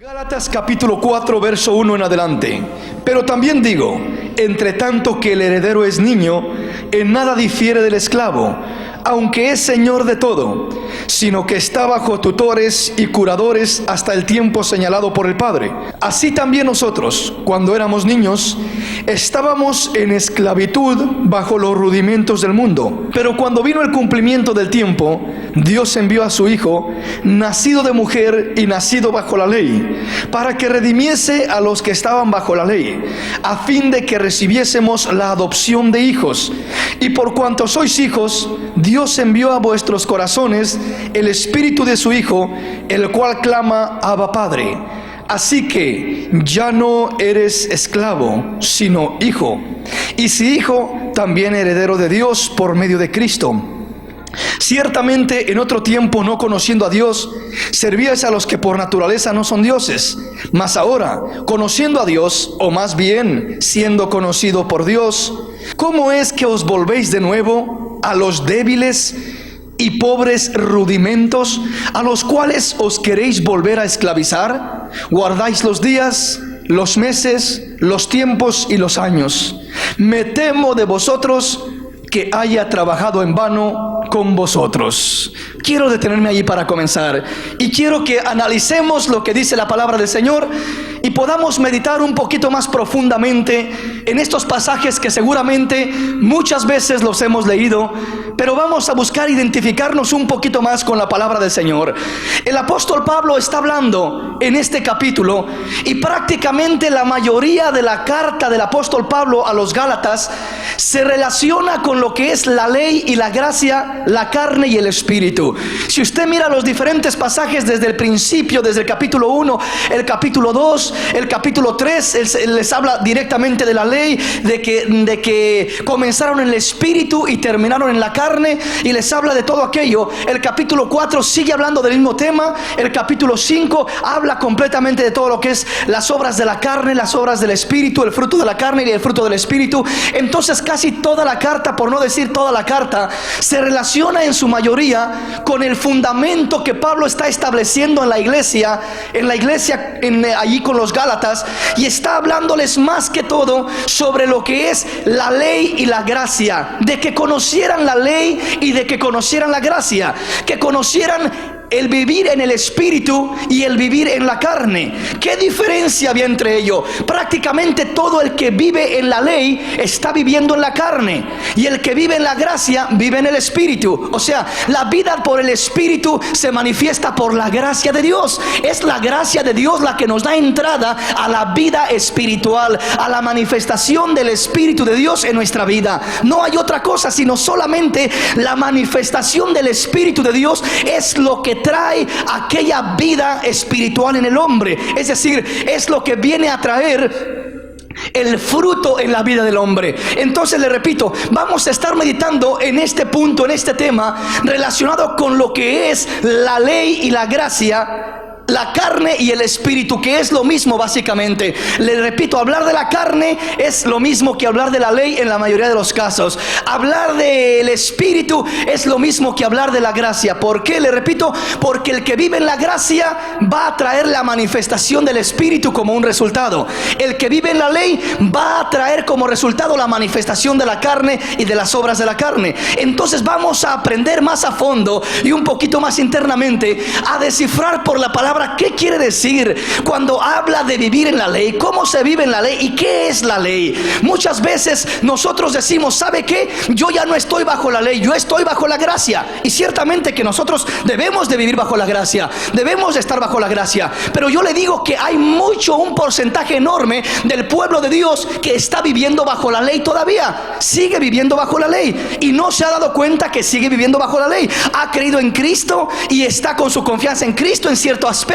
Gálatas capítulo 4 verso 1 en adelante. Pero también digo, entre tanto que el heredero es niño, en nada difiere del esclavo, aunque es señor de todo, sino que está bajo tutores y curadores hasta el tiempo señalado por el Padre. Así también nosotros, cuando éramos niños, estábamos en esclavitud bajo los rudimentos del mundo. Pero cuando vino el cumplimiento del tiempo, Dios envió a su Hijo, nacido de mujer y nacido bajo la ley, para que redimiese a los que estaban bajo la ley, a fin de que recibiésemos la adopción de hijos. Y por cuanto sois hijos, Dios envió a vuestros corazones el Espíritu de su Hijo, el cual clama, Abba Padre. Así que ya no eres esclavo, sino hijo. Y si hijo, también heredero de Dios por medio de Cristo. Ciertamente en otro tiempo, no conociendo a Dios, servíais a los que por naturaleza no son dioses. Mas ahora, conociendo a Dios, o más bien siendo conocido por Dios, ¿cómo es que os volvéis de nuevo a los débiles y pobres rudimentos, a los cuales os queréis volver a esclavizar? Guardáis los días, los meses, los tiempos y los años. Me temo de vosotros que haya trabajado en vano con vosotros. Quiero detenerme allí para comenzar y quiero que analicemos lo que dice la palabra del Señor y podamos meditar un poquito más profundamente en estos pasajes que seguramente muchas veces los hemos leído, pero vamos a buscar identificarnos un poquito más con la palabra del Señor. El apóstol Pablo está hablando en este capítulo y prácticamente la mayoría de la carta del apóstol Pablo a los Gálatas se relaciona con lo que es la ley y la gracia, la carne y el espíritu. Si usted mira los diferentes pasajes desde el principio, desde el capítulo 1, el capítulo 2, el capítulo 3, él les habla directamente de la ley, de que comenzaron en el espíritu y terminaron en la carne, y les habla de todo aquello. El capítulo 4 sigue hablando del mismo tema. El capítulo 5 habla completamente de todo lo que es las obras de la carne, las obras del espíritu, el fruto de la carne y el fruto del espíritu. Entonces casi toda la carta, por no decir toda la carta, se relaciona en su mayoría con el fundamento que Pablo está estableciendo en la iglesia allí con los Gálatas, y está hablándoles más que todo sobre lo que es la ley y la gracia, de que conocieran la ley y de que conocieran la gracia, que conocieran el vivir en el espíritu y el vivir en la carne. ¿Qué diferencia había entre ellos? Prácticamente todo el que vive en la ley está viviendo en la carne, y el que vive en la gracia vive en el espíritu. O sea, la vida por el espíritu se manifiesta por la gracia de Dios. Es la gracia de Dios la que nos da entrada a la vida espiritual, a la manifestación del Espíritu de Dios en nuestra vida. No hay otra cosa sino solamente la manifestación del Espíritu de Dios es lo que trae aquella vida espiritual en el hombre. Es decir, es lo que viene a traer el fruto en la vida del hombre. Entonces le repito, vamos a estar meditando en este punto, en este tema relacionado con lo que es la ley y la gracia, la carne y el espíritu, que es lo mismo básicamente. Le repito, hablar de la carne es lo mismo que hablar de la ley en la mayoría de los casos. Hablar del espíritu es lo mismo que hablar de la gracia. ¿Por qué? Le repito, porque el que vive en la gracia va a traer la manifestación del espíritu como un resultado. El que vive en la ley va a traer como resultado la manifestación de la carne y de las obras de la carne. Entonces vamos a aprender más a fondo y un poquito más internamente a descifrar por la palabra qué quiere decir cuando habla de vivir en la ley, cómo se vive en la ley y qué es la ley. Muchas veces nosotros decimos, ¿sabe qué? Yo ya no estoy bajo la ley, yo estoy bajo la gracia. Y ciertamente que nosotros debemos de vivir bajo la gracia, debemos de estar bajo la gracia. Pero yo le digo que hay un porcentaje enorme del pueblo de Dios que está viviendo bajo la ley todavía. Sigue viviendo bajo la ley y no se ha dado cuenta que sigue viviendo bajo la ley. Ha creído en Cristo y está con su confianza en Cristo en cierto aspecto,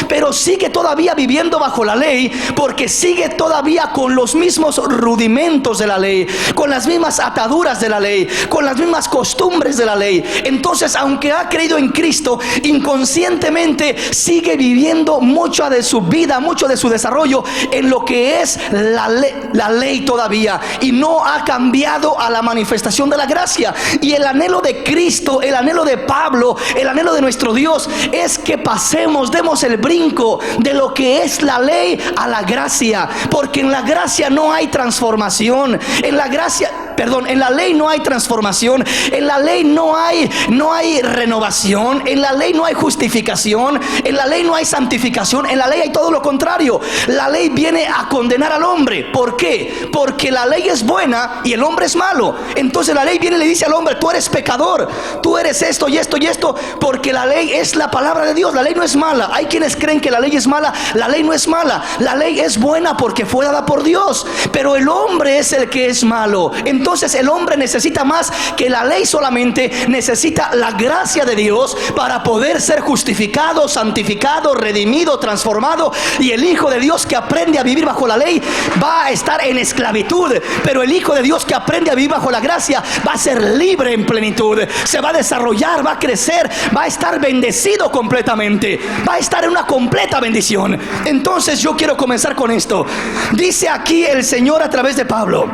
pero sigue todavía viviendo bajo la ley, porque sigue todavía con los mismos rudimentos de la ley, con las mismas ataduras de la ley, con las mismas costumbres de la ley. Entonces, aunque ha creído en Cristo, inconscientemente sigue viviendo mucho de su vida, mucho de su desarrollo en lo que es la ley todavía, y no ha cambiado a la manifestación de la gracia. Y el anhelo de Cristo, el anhelo de Pablo, el anhelo de nuestro Dios es que pasemos demos el brinco de lo que es la ley a la gracia, porque en la gracia no hay transformación. En la ley no hay transformación, en la ley no hay renovación, en la ley no hay justificación, en la ley no hay santificación, en la ley hay todo lo contrario. La ley viene a condenar al hombre. ¿Por qué? Porque la ley es buena y el hombre es malo. Entonces la ley viene y le dice al hombre: tú eres pecador, tú eres esto y esto y esto, porque la ley es la palabra de Dios. La ley no es mala. Hay quienes creen que la ley es mala. La ley no es mala, la ley es buena porque fue dada por Dios, pero el hombre es el que es malo. Entonces el hombre necesita más que la ley solamente, necesita la gracia de Dios para poder ser justificado, santificado, redimido, transformado. Y el Hijo de Dios que aprende a vivir bajo la ley va a estar en esclavitud, pero el Hijo de Dios que aprende a vivir bajo la gracia va a ser libre en plenitud, se va a desarrollar, va a crecer, va a estar bendecido completamente, va a estar en una completa bendición. Entonces yo quiero comenzar con esto. Dice aquí el Señor a través de Pablo: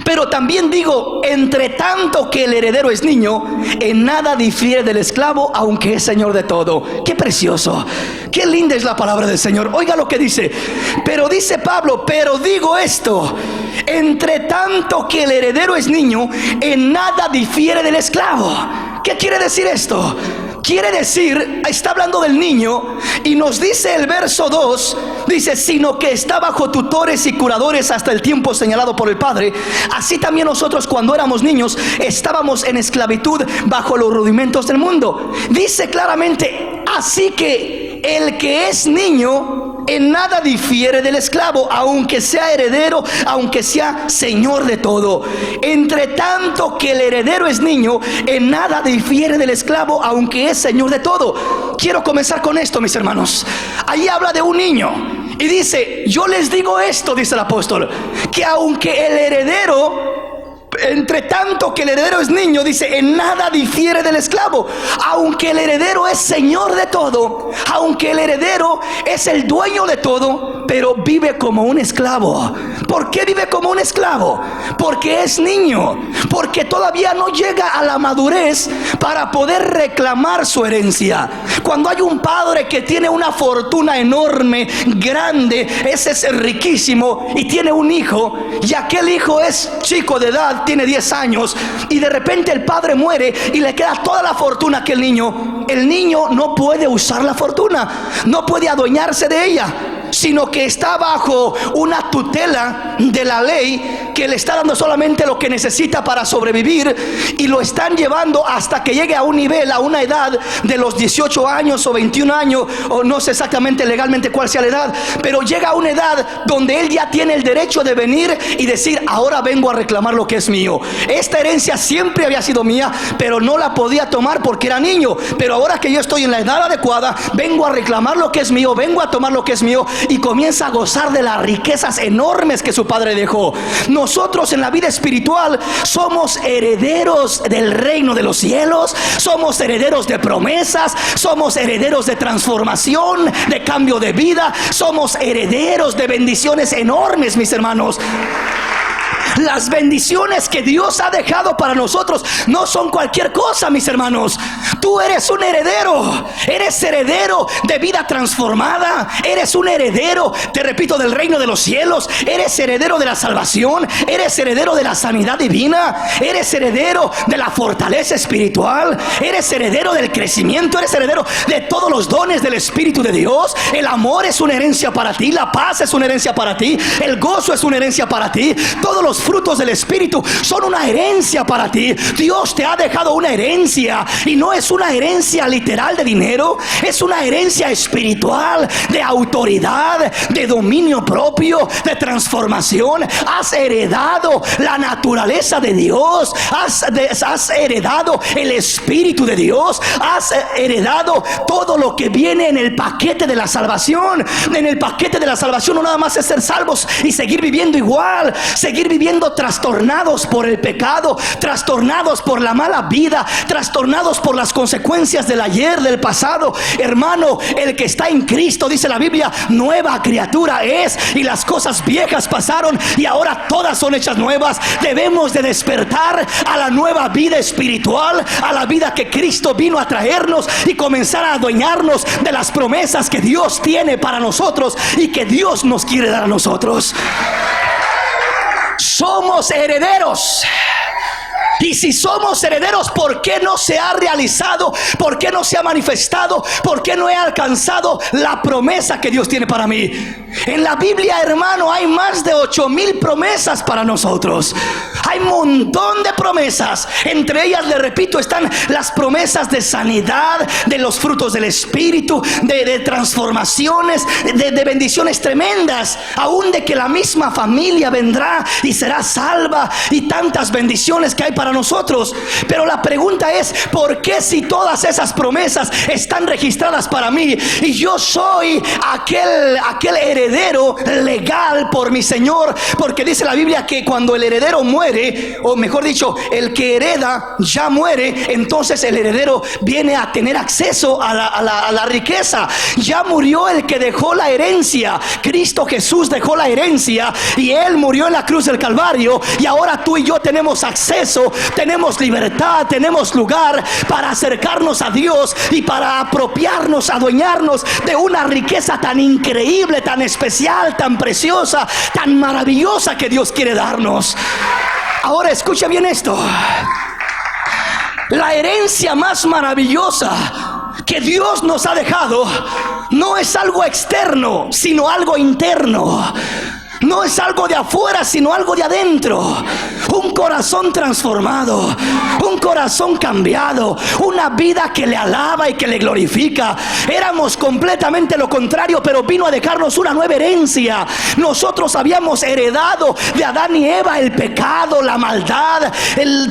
pero también digo, entre tanto que el heredero es niño, en nada difiere del esclavo, aunque es señor de todo. Qué precioso, qué linda es la palabra del Señor. Oiga lo que dice. Pero dice Pablo: pero digo esto, entre tanto que el heredero es niño, en nada difiere del esclavo. ¿Qué quiere decir esto? Quiere decir, está hablando del niño, y nos dice el verso 2, dice: sino que está bajo tutores y curadores hasta el tiempo señalado por el Padre. Así también nosotros, cuando éramos niños, estábamos en esclavitud bajo los rudimentos del mundo. Dice claramente: así que el que es niño en nada difiere del esclavo, aunque sea heredero, aunque sea señor de todo. Entre tanto que el heredero es niño, en nada difiere del esclavo, aunque es señor de todo. Quiero comenzar con esto, mis hermanos. Ahí habla de un niño y dice: yo les digo esto, dice el apóstol, que aunque el heredero, entre tanto que el heredero es niño, dice, en nada difiere del esclavo. Aunque el heredero es señor de todo, aunque el heredero es el dueño de todo, pero vive como un esclavo. ¿Por qué vive como un esclavo? Porque es niño, porque todavía no llega a la madurez para poder reclamar su herencia. Cuando hay un padre que tiene una fortuna enorme, grande, ese es riquísimo, y tiene un hijo, y aquel hijo es chico de edad, tiene 10 años, y de repente el padre muere y le queda toda la fortuna que el niño no puede usar la fortuna, no puede adueñarse de ella, sino que está bajo una tutela de la ley que le está dando solamente lo que necesita para sobrevivir, y lo están llevando hasta que llegue a un nivel, a una edad de los 18 años o 21 años, o no sé exactamente legalmente cuál sea la edad, pero llega a una edad donde él ya tiene el derecho de venir y decir: ahora vengo a reclamar lo que es mío. Esta herencia siempre había sido mía, pero no la podía tomar porque era niño, pero ahora que yo estoy en la edad adecuada, vengo a reclamar lo que es mío, vengo a tomar lo que es mío, y comienza a gozar de las riquezas enormes que su padre dejó. Nosotros en la vida espiritual somos herederos del reino de los cielos, somos herederos de promesas, somos herederos de transformación, de cambio de vida, somos herederos de bendiciones enormes, mis hermanos. Las bendiciones que Dios ha dejado para nosotros no son cualquier cosa, mis hermanos. Tú eres un heredero, eres heredero de vida transformada, eres un heredero, te repito, del reino de los cielos, eres heredero de la salvación, eres heredero de la sanidad divina, eres heredero de la fortaleza espiritual, eres heredero del crecimiento, eres heredero de todos los dones del Espíritu de Dios. El amor es una herencia para ti, la paz es una herencia para ti, el gozo es una herencia para ti, todos los frutos del Espíritu son una herencia para ti. Dios te ha dejado una herencia, y no es una herencia literal de dinero, es una herencia espiritual, de autoridad, de dominio propio, de transformación. Has heredado la naturaleza de Dios, has heredado el Espíritu de Dios, has heredado todo lo que viene en el paquete de la salvación. En el paquete de la salvación no nada más es ser salvos y seguir viviendo igual, seguir viviendo siendo trastornados por el pecado, trastornados por la mala vida, trastornados por las consecuencias del ayer, del pasado. Hermano, el que está en Cristo, dice la Biblia, nueva criatura es, y las cosas viejas pasaron y ahora todas son hechas nuevas. Debemos de despertar a la nueva vida espiritual, a la vida que Cristo vino a traernos, y comenzar a adueñarnos de las promesas que Dios tiene para nosotros y que Dios nos quiere dar a nosotros. Somos herederos. Y si somos herederos, ¿por qué no se ha realizado? ¿Por qué no se ha manifestado? ¿Por qué no he alcanzado la promesa que Dios tiene para mí? En la Biblia, hermano, hay más de 8,000 promesas para nosotros. Hay un montón de promesas. Entre ellas, le repito, están las promesas de sanidad, de los frutos del Espíritu, de transformaciones, de bendiciones tremendas, aún de que la misma familia vendrá y será salva, y tantas bendiciones que hay para nosotros. Pero la pregunta es, ¿por qué, si todas esas promesas están registradas para mí y yo soy aquel heredero legal por mi Señor? Porque dice la Biblia que cuando el heredero muere, o mejor dicho, el que hereda ya muere, entonces el heredero viene a tener acceso a la riqueza. Ya murió el que dejó la herencia. Cristo Jesús dejó la herencia y Él murió en la cruz del Calvario, y ahora tú y yo tenemos acceso, tenemos libertad, tenemos lugar para acercarnos a Dios y para apropiarnos, adueñarnos de una riqueza tan increíble, tan especial, tan preciosa, tan maravillosa que Dios quiere darnos. Ahora escucha bien esto: la herencia más maravillosa que Dios nos ha dejado no es algo externo, sino algo interno. No es algo de afuera, sino algo de adentro. Un corazón transformado, un corazón cambiado, una vida que le alaba y que le glorifica. Éramos completamente lo contrario, pero vino a dejarnos una nueva herencia. Nosotros habíamos heredado de Adán y Eva el pecado, la maldad,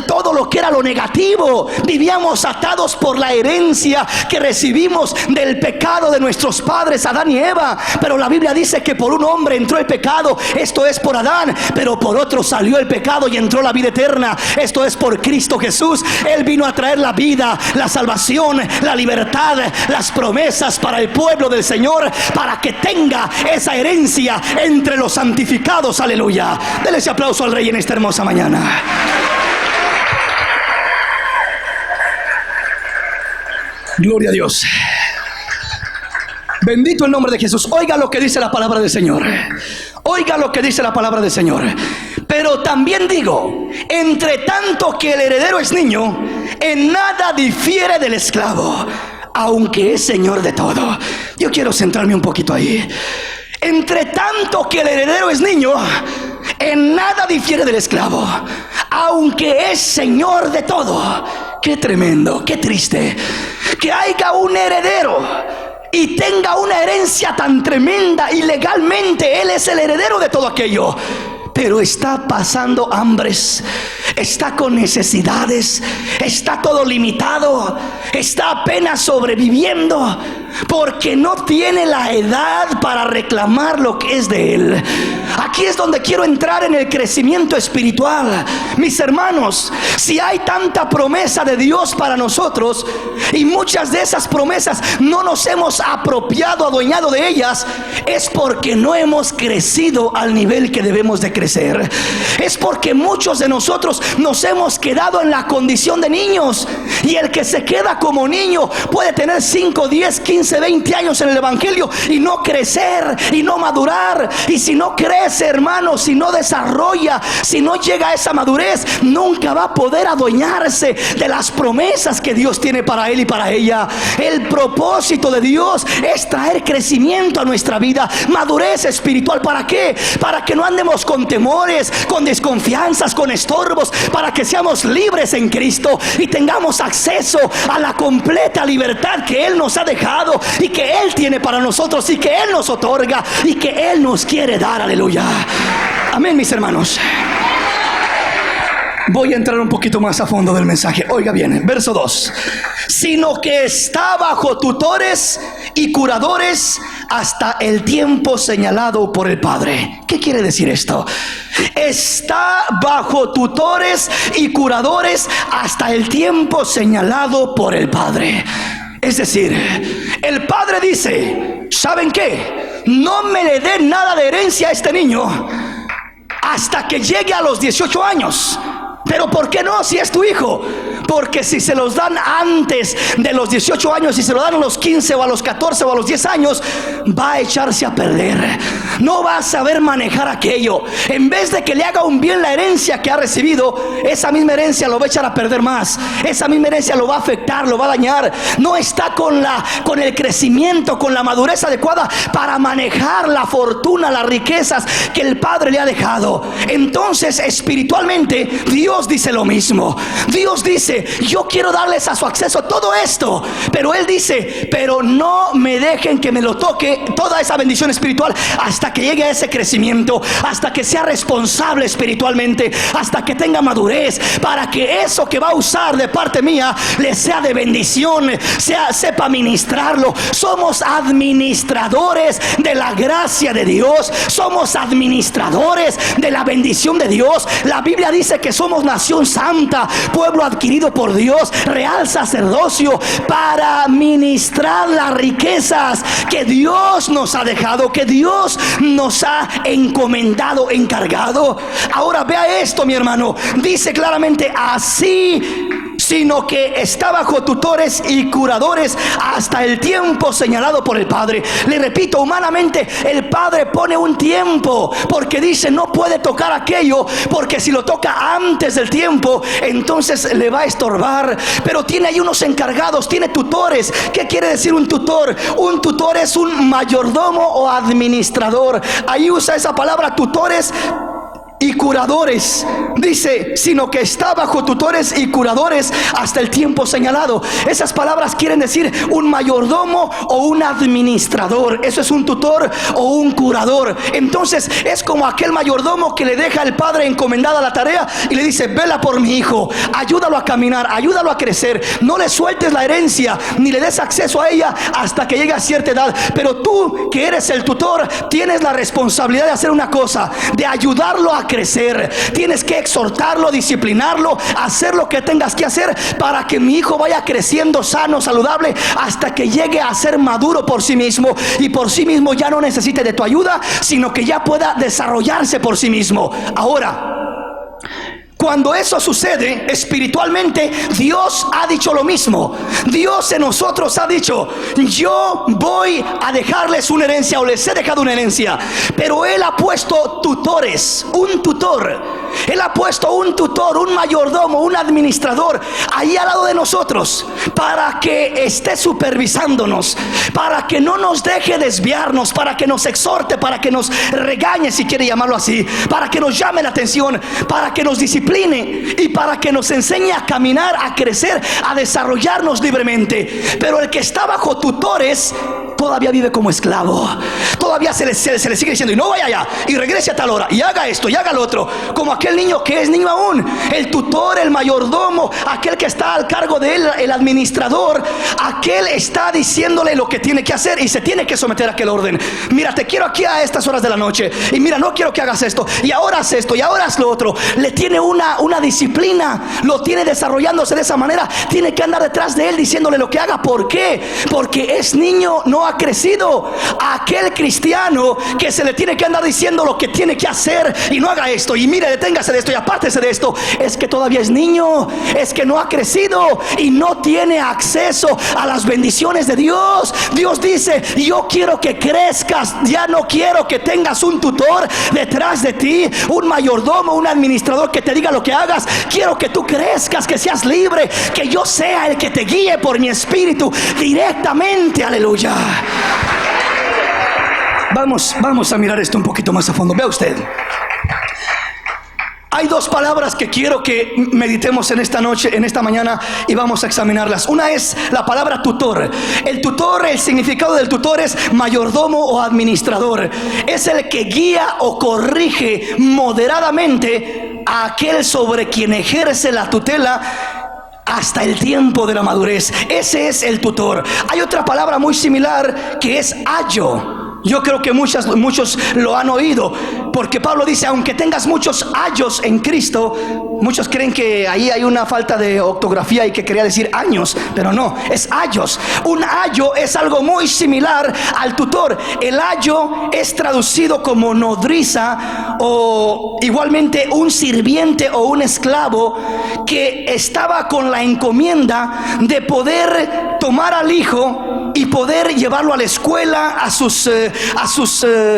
todo lo que era lo negativo. Vivíamos atados por la herencia que recibimos del pecado de nuestros padres, Adán y Eva. Pero la Biblia dice que por un hombre entró el pecado. Esto es por Adán, pero por otro salió el pecado y entró la vida eterna. Esto es por Cristo Jesús. Él vino a traer la vida, la salvación, la libertad, las promesas para el pueblo del Señor, para que tenga esa herencia entre los santificados. Aleluya. Denle ese aplauso al Rey en esta hermosa mañana. Gloria a Dios. Bendito el nombre de Jesús. Oiga lo que dice la palabra del Señor. Oiga lo que dice la palabra del Señor. Pero también digo, entre tanto que el heredero es niño, en nada difiere del esclavo, aunque es señor de todo. Yo quiero centrarme un poquito ahí. Entre tanto que el heredero es niño, en nada difiere del esclavo, aunque es señor de todo. Qué tremendo, qué triste que haya un heredero y tenga una herencia tan tremenda, y legalmente él es el heredero de todo aquello, pero está pasando hambres, está con necesidades, está todo limitado, está apenas sobreviviendo, porque no tiene la edad para reclamar lo que es de él. Aquí es donde quiero entrar en el crecimiento espiritual. Mis hermanos, si hay tanta promesa de Dios para nosotros, y muchas de esas promesas no nos hemos apropiado, adueñado de ellas, es porque no hemos crecido al nivel que debemos de crecer. Es porque muchos de nosotros nos hemos quedado en la condición de niños, y el que se queda como niño puede tener 5, 10, 15, 20 años en el evangelio y no crecer y no madurar. Y si no crece, hermano, si no desarrolla, si no llega a esa madurez, nunca va a poder adueñarse de las promesas que Dios tiene para él y para ella. El propósito de Dios es traer crecimiento a nuestra vida, madurez espiritual. ¿Para qué? Para que no andemos con temores, con desconfianzas, con estorbos, para que seamos libres en Cristo y tengamos acceso a la completa libertad que Él nos ha dejado y que Él tiene para nosotros y que Él nos otorga y que Él nos quiere dar. Aleluya. Amén, mis hermanos. Voy a entrar un poquito más a fondo del mensaje. Oiga bien, verso 2. Sino que está bajo tutores y curadores hasta el tiempo señalado por el Padre. ¿Qué quiere decir esto? Está bajo tutores y curadores hasta el tiempo señalado por el Padre. Es decir, el Padre dice: ¿saben qué? No me le den nada de herencia a este niño hasta que llegue a los 18 años. Pero ¿por qué no si es tu hijo? Porque si se los dan antes de los 18 años, si se lo dan a los 15 o a los 14 o a los 10 años, va a echarse a perder. No va a saber manejar aquello. En vez de que le haga un bien la herencia que ha recibido, esa misma herencia lo va a echar a perder más. Esa misma herencia lo va a afectar, lo va a dañar. No está con el crecimiento, con la madurez adecuada para manejar la fortuna, las riquezas que el Padre le ha dejado. Entonces, espiritualmente, Dios dice lo mismo. Dios dice: yo quiero darles a su acceso todo esto, pero Él dice: pero no me dejen que me lo toque toda esa bendición espiritual hasta que llegue a ese crecimiento, hasta que sea responsable espiritualmente, hasta que tenga madurez, para que eso que va a usar de parte mía le sea de bendición, sepa ministrarlo. Somos administradores de la gracia de Dios, somos administradores de la bendición de Dios. La Biblia dice que somos nación santa, pueblo adquirido por Dios, real sacerdocio, para ministrar las riquezas que Dios nos ha dejado, que Dios nos ha encomendado, encargado. Ahora vea esto, mi hermano. Dice claramente: así, sino que está bajo tutores y curadores hasta el tiempo señalado por el Padre. Le repito, humanamente el Padre pone un tiempo, porque dice: no puede tocar aquello, porque si lo toca antes del tiempo, entonces le va a estorbar. Pero tiene ahí unos encargados, tiene tutores. ¿Qué quiere decir un tutor? Un tutor es un mayordomo o administrador. Ahí usa esa palabra, tutores y curadores. Dice: sino que está bajo tutores y curadores hasta el tiempo señalado. Esas palabras quieren decir un mayordomo o un administrador. Eso es un tutor o un curador. Entonces es como aquel mayordomo que le deja al padre encomendada la tarea y le dice: vela por mi hijo, ayúdalo a caminar, ayúdalo a crecer, no le sueltes la herencia ni le des acceso a ella hasta que llegue a cierta edad. Pero tú, que eres el tutor, tienes la responsabilidad de hacer una cosa: de ayudarlo a crecer. Tienes que exhortarlo, disciplinarlo, hacer lo que tengas que hacer para que mi hijo vaya creciendo sano, saludable, hasta que llegue a ser maduro por sí mismo, y por sí mismo ya no necesite de tu ayuda, sino que ya pueda desarrollarse por sí mismo. Ahora, cuando eso sucede espiritualmente, Dios ha dicho lo mismo. Dios en nosotros ha dicho: yo voy a dejarles una herencia, o les he dejado una herencia. Pero Él ha puesto tutores, un tutor. Él ha puesto un tutor, un mayordomo, un administrador ahí al lado de nosotros, para que esté supervisándonos, para que no nos deje desviarnos, para que nos exhorte, para que nos regañe, si quiere llamarlo así, para que nos llame la atención, para que nos discipline y para que nos enseñe a caminar, a crecer, a desarrollarnos libremente. Pero el que está bajo tutores todavía vive como esclavo. Todavía se le sigue diciendo: y no vaya allá, y regrese a tal hora, y haga esto, y haga lo otro. Como aquel niño que es niño aún. El tutor, el mayordomo, aquel que está al cargo de él, el administrador, aquel está diciéndole lo que tiene que hacer y se tiene que someter a aquel orden. Mira, te quiero aquí a estas horas de la noche, y mira, no quiero que hagas esto, y ahora haz esto, y ahora haz lo otro. Le tiene una disciplina, lo tiene desarrollándose de esa manera. Tiene que andar detrás de él diciéndole lo que haga. ¿Por qué? Porque es niño, no ha crecido. Aquel cristiano que se le tiene que andar diciendo lo que tiene que hacer, y no haga esto, y mire, deténgase de esto y apártese de esto, es que todavía es niño, es que no ha crecido y no tiene acceso a las bendiciones de Dios. Dios dice: yo quiero que crezcas, ya no quiero que tengas un tutor detrás de ti, un mayordomo, un administrador que te diga lo que hagas. Quiero que tú crezcas, que seas libre, que yo sea el que te guíe por mi espíritu directamente. Aleluya. Vamos a mirar esto un poquito más a fondo. Vea usted, Hay dos palabras que quiero que meditemos en esta noche, en esta mañana, y vamos a examinarlas. Una es la palabra tutor. El tutor, el significado del tutor es mayordomo o administrador. Es el que guía o corrige moderadamente a aquel sobre quien ejerce la tutela hasta el tiempo de la madurez. Ese es el tutor. Hay otra palabra muy similar que es ayo. Yo creo que muchos lo han oído, porque Pablo dice, aunque tengas muchos ayos en Cristo, muchos creen que ahí hay una falta de ortografía y que quería decir años, pero no, es ayos. Un ayo es algo muy similar al tutor. El ayo es traducido como nodriza, o igualmente un sirviente o un esclavo que estaba con la encomienda de poder tomar al hijo y poder llevarlo a la escuela, a sus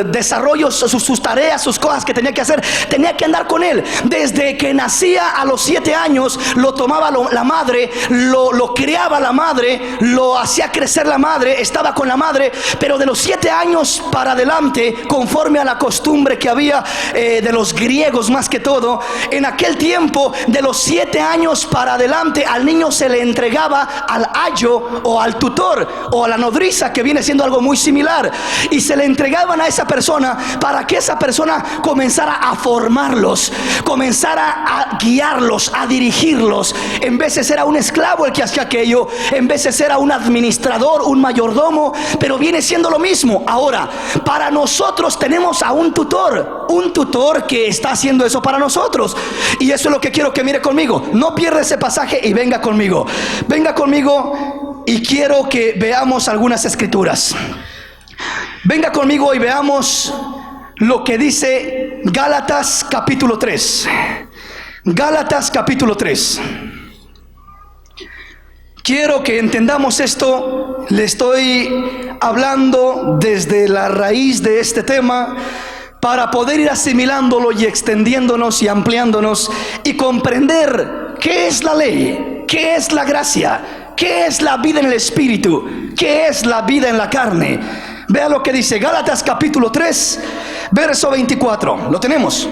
desarrollos, a sus tareas, sus cosas que tenía que hacer. Tenía que andar con él. Desde que nacía a los 7 años, lo tomaba la madre, lo criaba la madre, lo hacía crecer la madre, estaba con la madre. Pero de los 7 años para adelante, conforme a la costumbre que había de los griegos más que todo, en aquel tiempo, de los 7 años para adelante, al niño se le entregaba al ayo o al tutor o a la nodriza, que viene siendo algo muy similar, y se le entregaban a esa persona para que esa persona comenzara a formarlos, comenzara a guiarlos, a dirigirlos. En veces era un esclavo el que hacía aquello, en veces era un administrador, un mayordomo, pero viene siendo lo mismo. Ahora, para nosotros tenemos a un tutor que está haciendo eso para nosotros, y eso es lo que quiero que mire conmigo. No pierda ese pasaje y venga conmigo y quiero que veamos algunas escrituras. Venga conmigo y veamos lo que dice Gálatas capítulo 3. Gálatas capítulo 3. Quiero que entendamos esto. Le estoy hablando desde la raíz de este tema para poder ir asimilándolo y extendiéndonos y ampliándonos y comprender qué es la ley, qué es la gracia, qué es la vida en el espíritu, qué es la vida en la carne. Vea lo que dice Gálatas capítulo 3, verso 24. ¿Lo tenemos?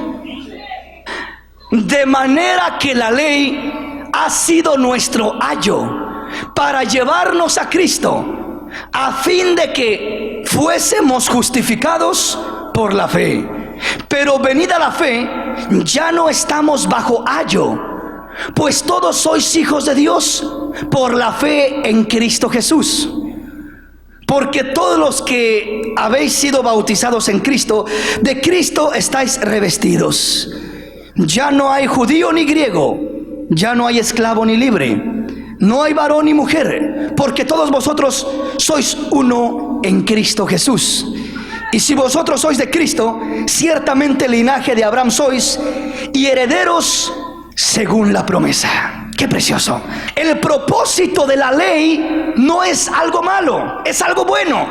De manera que la ley ha sido nuestro ayo para llevarnos a Cristo, a fin de que fuésemos justificados por la fe. Pero venida la fe, ya no estamos bajo ayo, pues todos sois hijos de Dios por la fe en Cristo Jesús. Porque todos los que habéis sido bautizados en Cristo, de Cristo estáis revestidos. Ya no hay judío ni griego, ya no hay esclavo ni libre, no hay varón ni mujer, porque todos vosotros sois uno en Cristo Jesús. Y si vosotros sois de Cristo, ciertamente linaje de Abraham sois, y herederos según la promesa. ¡Qué precioso! El propósito de la ley no es algo malo, es algo bueno.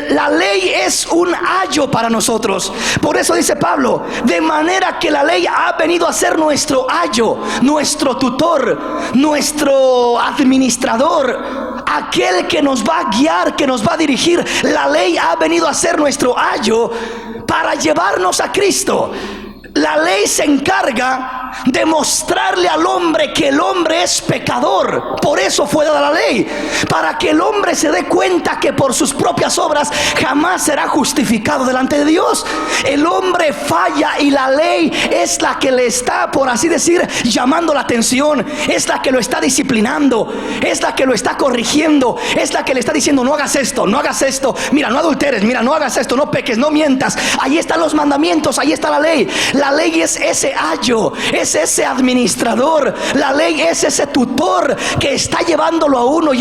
La ley es un ayo para nosotros. Por eso dice Pablo, de manera que la ley ha venido a ser nuestro ayo, nuestro tutor, nuestro administrador, aquel que nos va a guiar, que nos va a dirigir. La ley ha venido a ser nuestro ayo para llevarnos a Cristo. La ley se encarga de mostrarle al hombre que el hombre es pecador. Por eso fue dada la ley, para que el hombre se dé cuenta que por sus propias obras jamás será justificado delante de Dios. El hombre falla y la ley es la que le está, por así decir, llamando la atención. Es la que lo está disciplinando, es la que lo está corrigiendo, es la que le está diciendo: no hagas esto, no hagas esto, mira, no adulteres, mira, no hagas esto, no peques, no mientas. Ahí están los mandamientos, ahí está la ley. La ley es ese ayo, es ese administrador. La ley es ese tutor que está llevándolo a uno,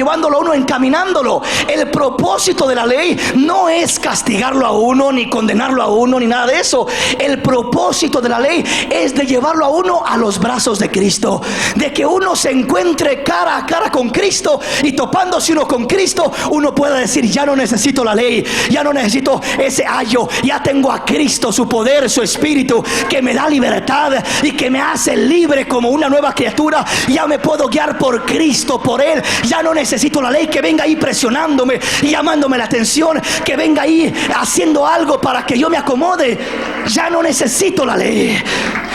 encaminándolo. El propósito de la ley no es castigarlo a uno, ni condenarlo a uno, ni nada de eso. El propósito de la ley es de llevarlo a uno a los brazos de Cristo, de que uno se encuentre cara a cara con Cristo, y topándose uno con Cristo, uno pueda decir: ya no necesito la ley, ya no necesito ese ayo, ya tengo a Cristo, su poder, su espíritu, que me da libertad y que me hace libre como una nueva criatura. Ya me puedo guiar por Cristo, por Él. Ya no necesito la ley que venga ahí presionándome y llamándome la atención, que venga ahí haciendo algo para que yo me acomode. Ya no necesito la ley.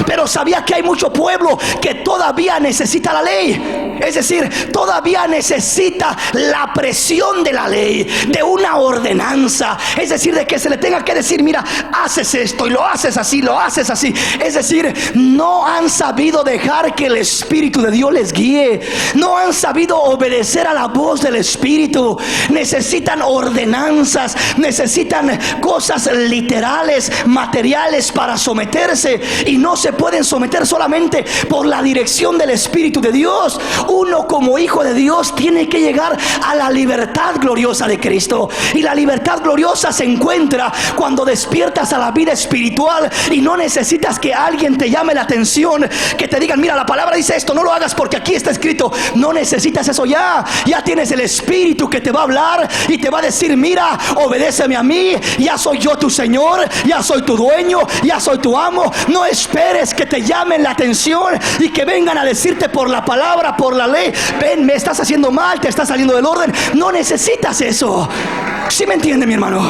Pero sabía que hay mucho pueblo que todavía necesita la ley. Es decir, todavía necesita la presión de la ley, de una ordenanza. Es decir, de que se le tenga que decir, mira, haces esto y lo haces así, lo haces así. Es decir, no han sabido dejar que el Espíritu de Dios les guíe. No han sabido obedecer a la voz del Espíritu. Necesitan ordenanzas, necesitan cosas literales, materiales para someterse. Y no se pueden someter solamente por la dirección del Espíritu de Dios. Uno como hijo de Dios tiene que llegar a la libertad gloriosa de Cristo. Y la libertad gloriosa se encuentra cuando despiertas a la vida espiritual y no necesitas que alguien te llame la atención, que te digan, mira, la palabra dice esto, no lo hagas porque aquí está escrito. No necesitas eso ya. Ya tienes el Espíritu que te va a hablar y te va a decir, mira, obedéceme a mí. Ya soy yo tu Señor, ya soy tu dueño, ya soy tu amo. No esperes que te llamen la atención y que vengan a decirte por la palabra, por la ley, ven, me estás haciendo mal, te estás saliendo del orden. No necesitas eso. ¿Sí me entiende, mi hermano?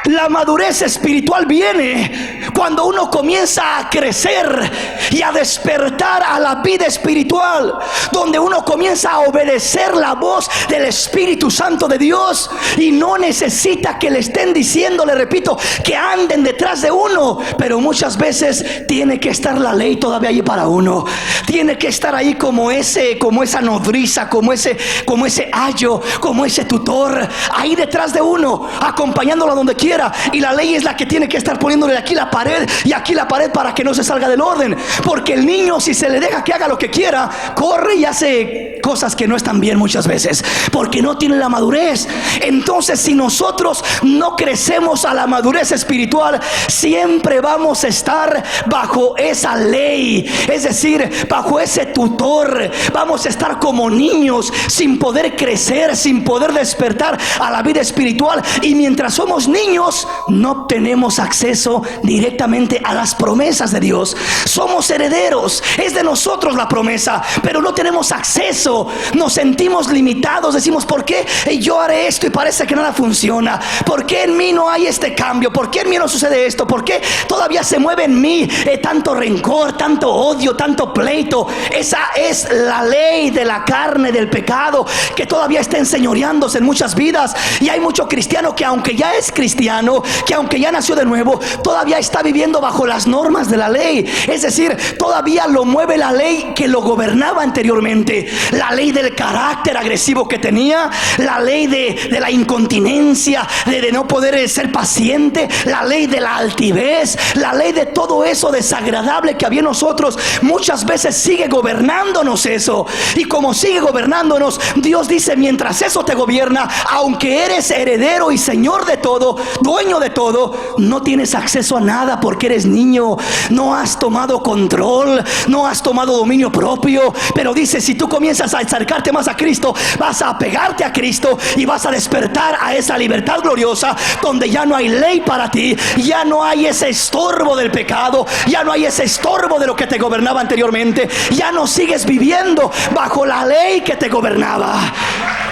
La madurez espiritual viene cuando uno comienza a crecer y a despertar a la vida espiritual, donde uno comienza a obedecer la voz del Espíritu Santo de Dios y no necesita que le estén diciendo, le repito, que anden detrás de uno. Pero muchas veces tiene que estar la ley todavía ahí para uno. Tiene que estar ahí como esa nodriza, como ese ayo, como ese tutor, ahí detrás de uno, acompañándolo a donde quiera. Y la ley es la que tiene que estar poniéndole aquí la pared y aquí la pared para que no se salga del orden. Porque el niño, si se le deja que haga lo que quiera, corre y hace cosas que no están bien muchas veces, porque no tiene la madurez. Entonces, si nosotros no crecemos a la madurez espiritual, siempre vamos a estar bajo esa ley, es decir, bajo ese tutor. Vamos a estar como niños, sin poder crecer, sin poder despertar a la vida espiritual. Y mientras somos niños, no tenemos acceso directamente a las promesas de Dios. Somos herederos, es de nosotros la promesa, pero no tenemos acceso. Nos sentimos limitados, decimos, ¿por qué yo haré esto y parece que nada funciona? ¿Por qué en mí no hay este cambio? ¿Por qué en mí no sucede esto? ¿Por qué todavía se mueve en mí tanto rencor, tanto odio, tanto pleito? Esa es la ley de la carne, del pecado, que todavía está enseñoreándose en muchas vidas. Y hay mucho cristiano que, aunque ya es cristiano, que aunque ya nació de nuevo, todavía está viviendo bajo las normas de la ley. Es decir, todavía lo mueve la ley que lo gobernaba anteriormente. La ley del carácter agresivo que tenía, la ley de la incontinencia, de no poder ser paciente, la ley de la altivez, la ley de todo eso desagradable que había en nosotros. Muchas veces sigue gobernándonos eso. Y como sigue gobernándonos, Dios dice, mientras eso te gobierna, aunque eres heredero y señor de todo, dueño de todo, no tienes acceso a nada porque eres niño. No has tomado control, no has tomado dominio propio. Pero dice, si tú comienzas a acercarte más a Cristo, vas a apegarte a Cristo y vas a despertar a esa libertad gloriosa, donde ya no hay ley para ti, ya no hay ese estorbo del pecado, ya no hay ese estorbo de lo que te gobernaba anteriormente. Ya no sigues viviendo bajo la ley que te gobernaba.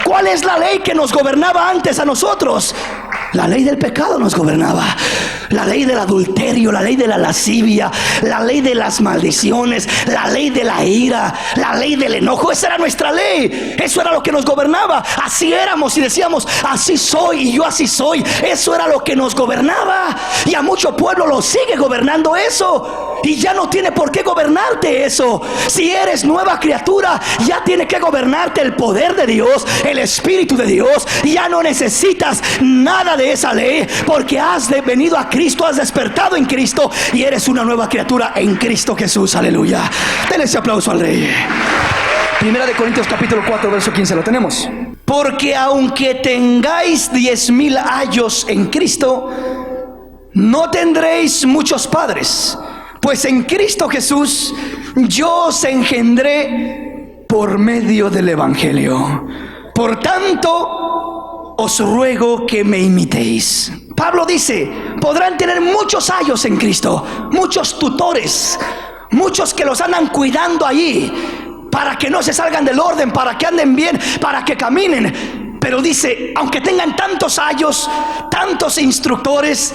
¿Cuál es la ley que nos gobernaba antes a nosotros? La ley del pecado nos gobernaba. La ley del adulterio, la ley de la lascivia, la ley de las maldiciones, la ley de la ira, la ley del enojo. Esa era nuestra ley. Eso era lo que nos gobernaba. Así éramos y decíamos, así soy y yo así soy. Eso era lo que nos gobernaba. Y a mucho pueblo lo sigue gobernando eso. Y ya no tiene por qué gobernarte eso. Si eres nueva criatura, ya tiene que gobernarte el poder de Dios, el Espíritu de Dios. Ya no necesitas nada de esa ley, porque has venido a Cristo, has despertado en Cristo y eres una nueva criatura en Cristo Jesús. Aleluya. Denle ese aplauso al Rey. Primera de Corintios capítulo 4 verso 15, lo tenemos. Porque aunque tengáis 10,000 años en Cristo, no tendréis muchos padres, pues en Cristo Jesús yo os engendré por medio del Evangelio. Por tanto, os ruego que me imitéis. Pablo dice, podrán tener muchos años en Cristo, muchos tutores, muchos que los andan cuidando allí para que no se salgan del orden, para que anden bien, para que caminen. Pero dice, aunque tengan tantos ayos, tantos instructores,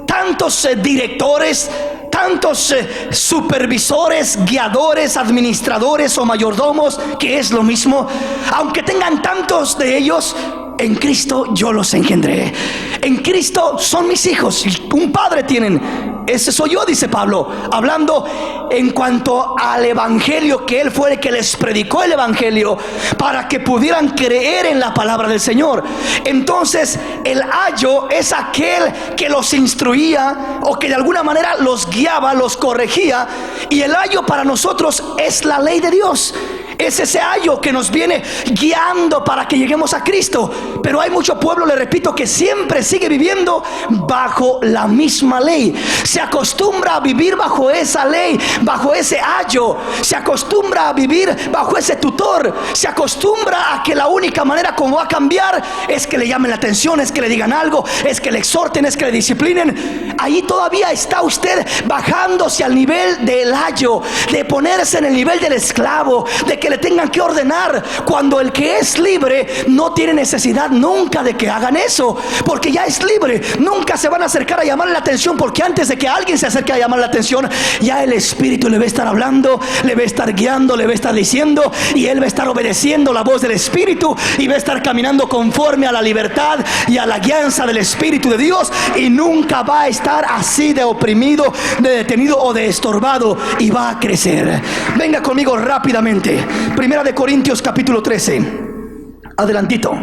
tantos directores, tantos supervisores, guiadores, administradores o mayordomos, que es lo mismo, aunque tengan tantos de ellos, en Cristo yo los engendré. En Cristo son mis hijos. Un padre tienen. Ese soy yo, dice Pablo, hablando en cuanto al evangelio, que él fue el que les predicó el evangelio para que pudieran creer en la palabra del Señor. Entonces el ayo es aquel que los instruía o que de alguna manera los guiaba, los corregía. Y el ayo para nosotros es la ley de Dios. Es ese ayo que nos viene guiando para que lleguemos a Cristo. Pero hay mucho pueblo, le repito, que siempre sigue viviendo bajo la misma ley. Se acostumbra a vivir bajo esa ley, bajo ese ayo. Se acostumbra a vivir bajo ese tutor. Se acostumbra a que la única manera como va a cambiar es que le llamen la atención, es que le digan algo, es que le exhorten, es que le disciplinen. Ahí todavía está usted bajándose al nivel del ayo, de ponerse en el nivel del esclavo, de que le tengan que ordenar, cuando el que es libre no tiene necesidad nunca de que hagan eso, porque ya es libre. Nunca se van a acercar a llamarle la atención, porque antes de que alguien se acerque a llamar la atención, ya el Espíritu le va a estar hablando, le va a estar guiando, le va a estar diciendo, y él va a estar obedeciendo la voz del Espíritu y va a estar caminando conforme a la libertad y a la guianza del Espíritu de Dios, y nunca va a estar así de oprimido, de detenido o de estorbado, y va a crecer. Venga conmigo rápidamente, Primera de Corintios capítulo 13. Adelantito.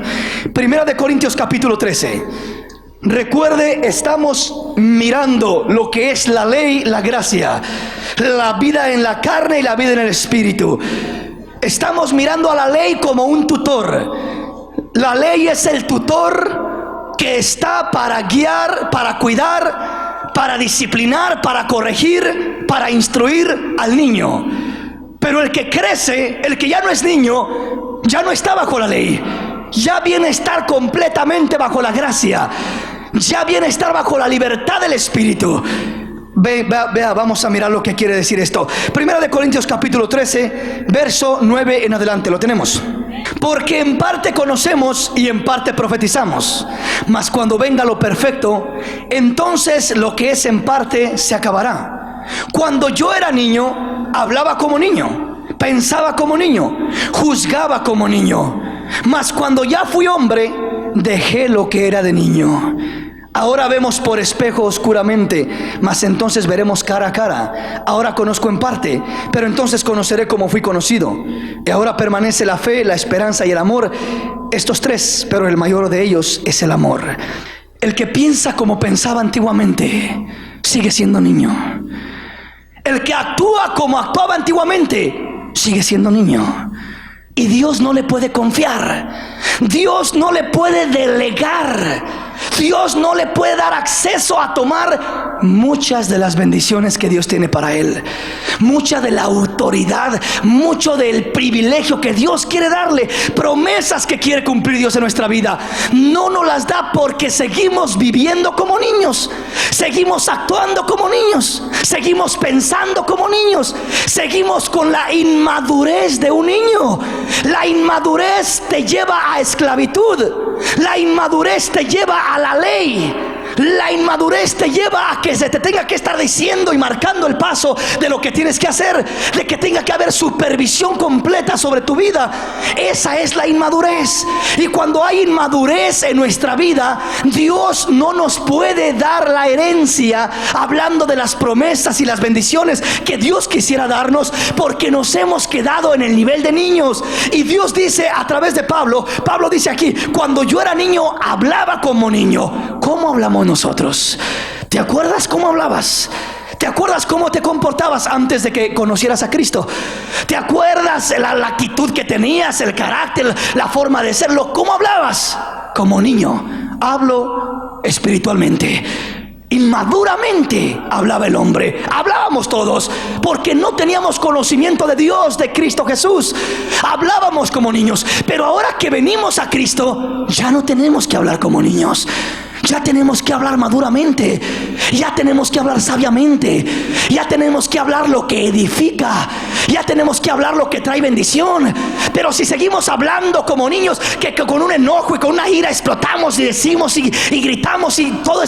Primera de Corintios capítulo 13. Recuerde, estamos mirando lo que es la ley, la gracia, la vida en la carne y la vida en el Espíritu. Estamos mirando a la ley como un tutor. La ley es el tutor que está para guiar, para cuidar, para disciplinar, para corregir, para instruir al niño. Pero el que crece, el que ya no es niño, ya no está bajo la ley. Ya viene a estar completamente bajo la gracia. Ya viene a estar bajo la libertad del Espíritu. Vea, vamos a mirar lo que quiere decir esto. Primera de Corintios capítulo 13, verso 9 en adelante. Lo tenemos. Porque en parte conocemos y en parte profetizamos, mas cuando venga lo perfecto, entonces lo que es en parte se acabará. Cuando yo era niño, hablaba como niño, pensaba como niño, juzgaba como niño. Mas cuando ya fui hombre, dejé lo que era de niño. Ahora vemos por espejo oscuramente, mas entonces veremos cara a cara. Ahora conozco en parte, pero entonces conoceré como fui conocido. Y ahora permanece la fe, la esperanza y el amor, estos tres, pero el mayor de ellos es el amor. El que piensa como pensaba antiguamente, sigue siendo niño. El que actúa como actuaba antiguamente, sigue siendo niño. Y Dios no le puede confiar. Dios no le puede delegar. Dios no le puede dar acceso a tomar muchas de las bendiciones que Dios tiene para él. Mucha de la autoridad, mucho del privilegio que Dios quiere darle, promesas que quiere cumplir Dios en nuestra vida. No nos las da porque seguimos viviendo como niños. Seguimos actuando como niños. Seguimos pensando como niños. Seguimos con la inmadurez de un niño. La inmadurez te lleva a esclavitud. La inmadurez te lleva a la ley. La inmadurez te lleva a que se te tenga que estar diciendo y marcando el paso de lo que tienes que hacer, de que tenga que haber supervisión completa sobre tu vida. Esa es la inmadurez. Y cuando hay inmadurez en nuestra vida, Dios no nos puede dar la herencia, hablando de las promesas y las bendiciones que Dios quisiera darnos, porque nos hemos quedado en el nivel de niños. Y Dios dice a través de Pablo dice aquí: cuando yo era niño hablaba como niño. ¿Cómo hablamos nosotros? ¿Te acuerdas cómo hablabas? ¿Te acuerdas cómo te comportabas antes de que conocieras a Cristo? ¿Te acuerdas la actitud que tenías, el carácter, la forma de serlo? ¿Cómo hablabas? Como niño. Hablo espiritualmente. Inmaduramente hablaba el hombre. Hablábamos todos porque no teníamos conocimiento de Dios, de Cristo Jesús. Hablábamos como niños. Pero ahora que venimos a Cristo, ya no tenemos que hablar como niños. Ya tenemos que hablar maduramente. Ya tenemos que hablar sabiamente. Ya tenemos que hablar lo que edifica. Ya tenemos que hablar lo que trae bendición. Pero si seguimos hablando como niños, que con un enojo y con una ira explotamos y decimos y gritamos y toda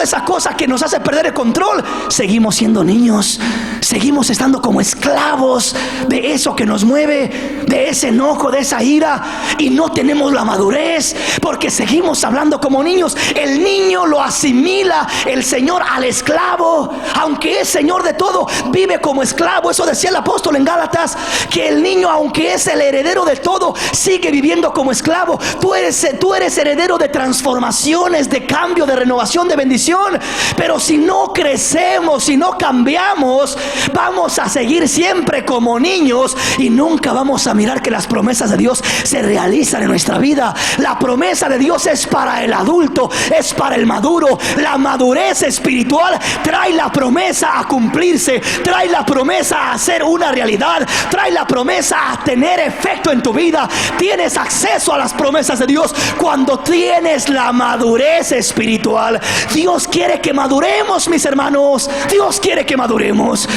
esa cosa que nos hace perder el control, seguimos siendo niños. Seguimos estando como esclavos de eso que nos mueve, de ese enojo, de esa ira, y no tenemos la madurez porque seguimos hablando como niños. El niño lo asimila el Señor al esclavo, aunque es Señor de todo, vive como esclavo. Eso decía el apóstol en Gálatas, que el niño, aunque es el heredero de todo, sigue viviendo como esclavo. Tú eres heredero de transformaciones, de cambio, de renovación, de bendición. Pero si no crecemos, si no cambiamos, vamos a seguir siempre como niños y nunca vamos a mirar que las promesas de Dios se realizan en nuestra vida. La promesa de Dios es para el adulto, es para el maduro. La madurez espiritual trae la promesa a cumplirse, trae la promesa a ser una realidad, trae la promesa a tener efecto en tu vida. Tienes acceso a las promesas de Dios cuando tienes la madurez espiritual. Dios quiere que maduremos, mis hermanos. Dios quiere que maduremos.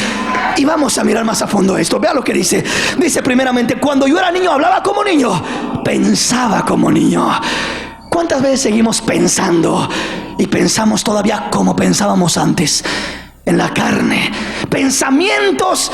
Y vamos a mirar más a fondo esto. Vea lo que dice. Dice primeramente, cuando yo era niño hablaba como niño, pensaba como niño. ¿Cuántas veces seguimos pensando y pensamos todavía como pensábamos antes? En la carne. Pensamientos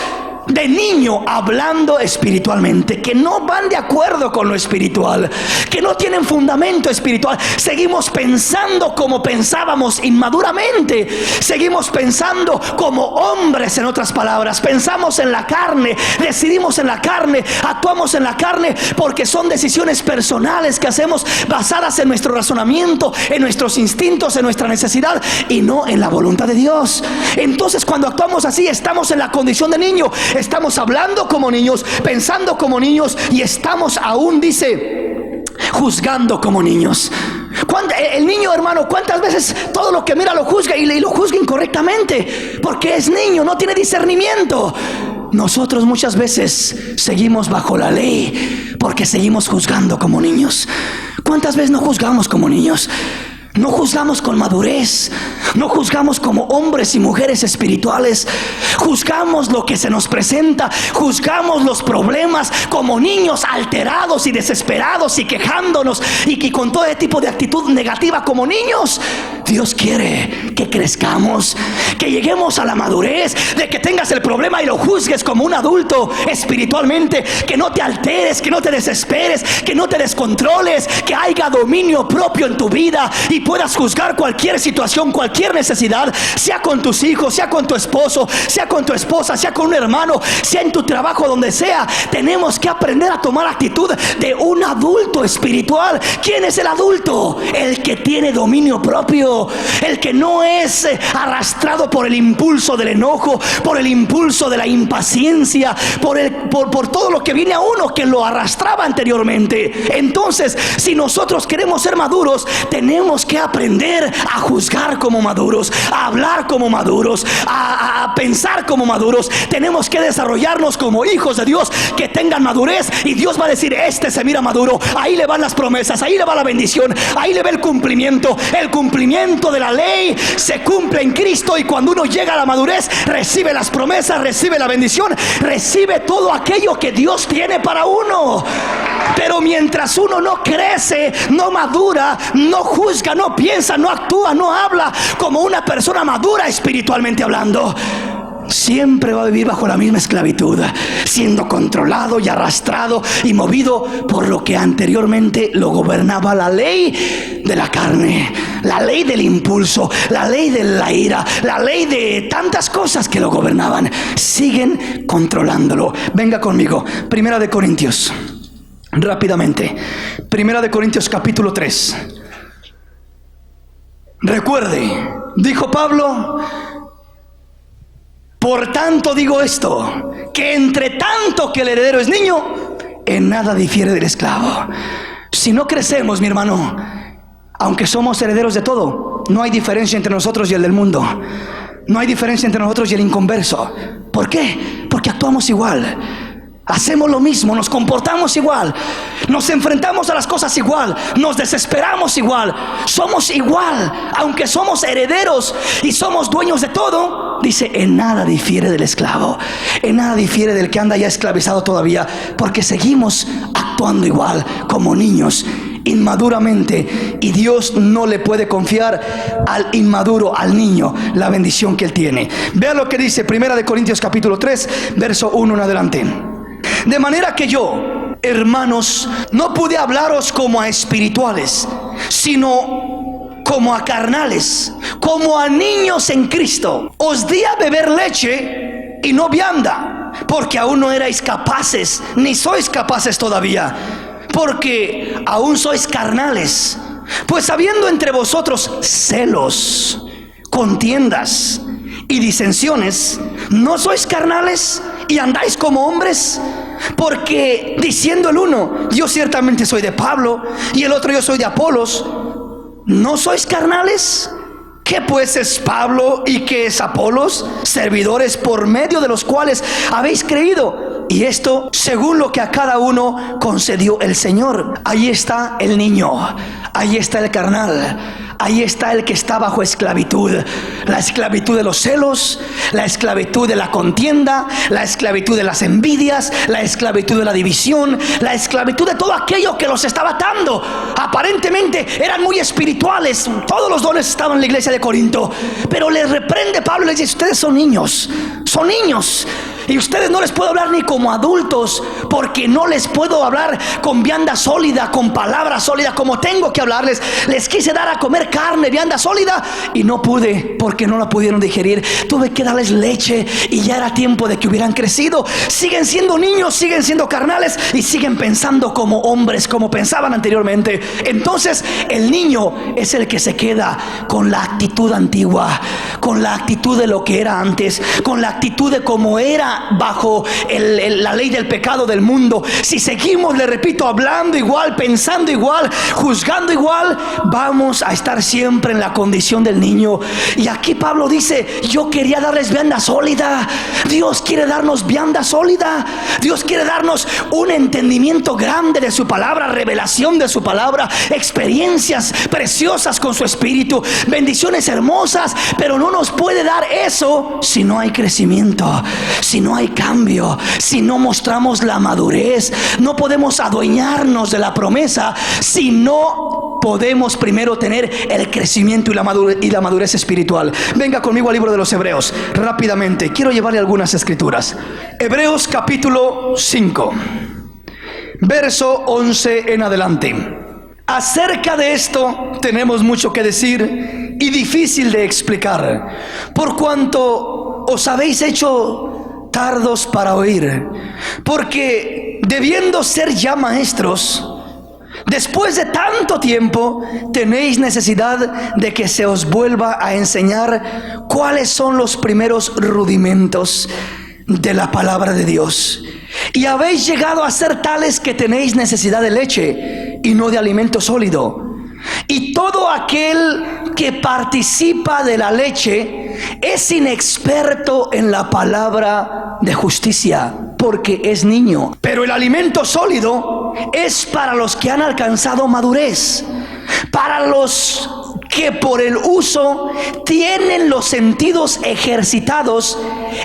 de niño hablando espiritualmente, que no van de acuerdo con lo espiritual, que no tienen fundamento espiritual. Seguimos pensando como pensábamos inmaduramente. Seguimos pensando como hombres, en otras palabras. Pensamos en la carne, decidimos en la carne, actuamos en la carne, porque son decisiones personales que hacemos basadas en nuestro razonamiento, en nuestros instintos, en nuestra necesidad, y no en la voluntad de Dios. Entonces, cuando actuamos así, estamos en la condición de niño. Estamos hablando como niños, pensando como niños, y estamos aún, dice, juzgando como niños. El niño, hermano, ¿cuántas veces todo lo que mira lo juzga y lo juzga incorrectamente? Porque es niño, no tiene discernimiento. Nosotros muchas veces seguimos bajo la ley porque seguimos juzgando como niños. ¿Cuántas veces no juzgamos como niños? No juzgamos con madurez, no juzgamos como hombres y mujeres espirituales. Juzgamos lo que se nos presenta, juzgamos los problemas como niños alterados y desesperados y quejándonos y con todo tipo de actitud negativa como niños. Dios quiere que crezcamos, que lleguemos a la madurez, de que tengas el problema y lo juzgues como un adulto espiritualmente, que no te alteres, que no te desesperes, que no te descontroles, que haya dominio propio en tu vida y puedas juzgar cualquier situación, cualquier necesidad, sea con tus hijos, sea con tu esposo, sea con tu esposa, sea con un hermano, sea en tu trabajo, donde sea. Tenemos que aprender a tomar actitud de un adulto espiritual. ¿Quién es el adulto? El que tiene dominio propio, el que no es arrastrado por el impulso del enojo, por el impulso de la impaciencia, por todo lo que viene a uno que lo arrastraba anteriormente. Entonces, si nosotros queremos ser maduros, tenemos que aprender a juzgar como maduros, a hablar como maduros, a pensar como maduros. Tenemos que desarrollarnos como hijos de Dios que tengan madurez, y Dios va a decir: este se mira maduro, ahí le van las promesas, ahí le va la bendición, ahí le va el cumplimiento. El cumplimiento de la ley se cumple en Cristo, y cuando uno llega a la madurez, recibe las promesas, recibe la bendición, recibe todo aquello que Dios tiene para uno. Pero mientras uno no crece, no madura, no juzga, no piensa, no actúa, no habla como una persona madura espiritualmente hablando, siempre va a vivir bajo la misma esclavitud, siendo controlado y arrastrado y movido por lo que anteriormente lo gobernaba: la ley de la carne, la ley del impulso, la ley de la ira, la ley de tantas cosas que lo gobernaban. Siguen controlándolo. Venga conmigo, Primera de Corintios, rápidamente. Primera de Corintios capítulo 3. Recuerde, dijo Pablo: por tanto digo esto, que entre tanto que el heredero es niño, en nada difiere del esclavo. Si no crecemos, mi hermano, aunque somos herederos de todo, no hay diferencia entre nosotros y el del mundo. No hay diferencia entre nosotros y el inconverso. ¿Por qué? Porque actuamos igual. Hacemos lo mismo, nos comportamos igual, nos enfrentamos a las cosas igual, nos desesperamos igual, somos igual, aunque somos herederos y somos dueños de todo. Dice, en nada difiere del esclavo, en nada difiere del que anda ya esclavizado todavía, porque seguimos actuando igual como niños, inmaduramente, y Dios no le puede confiar al inmaduro, al niño, la bendición que él tiene. Vea lo que dice 1 Corintios capítulo 3, verso 1 en adelante. De manera que yo, hermanos, no pude hablaros como a espirituales, sino como a carnales, como a niños en Cristo. Os di a beber leche y no vianda, porque aún no erais capaces, ni sois capaces todavía, porque aún sois carnales. Pues habiendo entre vosotros celos, contiendas y disensiones, ¿no sois carnales y andáis como hombres? Porque diciendo el uno, yo ciertamente soy de Pablo, y el otro, yo soy de Apolos, ¿no sois carnales? ¿Qué pues es Pablo y qué es Apolos? Servidores por medio de los cuales habéis creído, y esto según lo que a cada uno concedió el Señor. Ahí está el niño, ahí está el carnal, ahí está el que está bajo esclavitud. La esclavitud de los celos, la esclavitud de la contienda, la esclavitud de las envidias, la esclavitud de la división, la esclavitud de todo aquello que los estaba atando. Aparentemente eran muy espirituales, todos los dones estaban en la iglesia de Corinto, pero les reprende Pablo y les dice, ustedes son niños, y ustedes no les puedo hablar ni como adultos, porque no les puedo hablar con vianda sólida, con palabra sólida como tengo que hablarles. Les quise dar a comer carne, vianda sólida, y no pude, porque no la pudieron digerir. Tuve que darles leche y ya era tiempo de que hubieran crecido. Siguen siendo niños, siguen siendo carnales y siguen pensando como hombres, como pensaban anteriormente. Entonces el niño es el que se queda con la actitud antigua, con la actitud de lo que era antes, con la actitud de cómo era bajo la ley del pecado del mundo. Si seguimos, le repito, hablando igual, pensando igual, juzgando igual, vamos a estar siempre en la condición del niño. Y aquí Pablo dice, yo quería darles vianda sólida. Dios quiere darnos vianda sólida. Dios quiere darnos un entendimiento grande de su palabra, revelación de su palabra, experiencias preciosas con su espíritu, bendiciones hermosas, pero no nos puede dar eso si no hay crecimiento, si no hay cambio, si no mostramos la madurez. No podemos adueñarnos de la promesa si no podemos primero tener el crecimiento y la madurez espiritual. Venga conmigo al libro de los Hebreos rápidamente, quiero llevarle algunas escrituras. Hebreos capítulo 5, verso 11 en adelante. Acerca de esto tenemos mucho que decir y difícil de explicar, por cuanto os habéis hecho tardos para oír, porque debiendo ser ya maestros, después de tanto tiempo tenéis necesidad de que se os vuelva a enseñar cuáles son los primeros rudimentos de la palabra de Dios. Y habéis llegado a ser tales que tenéis necesidad de leche y no de alimento sólido. Y todo aquel que participa de la leche es inexperto en la palabra de justicia, porque es niño. Pero el alimento sólido es para los que han alcanzado madurez, para los que por el uso tienen los sentidos ejercitados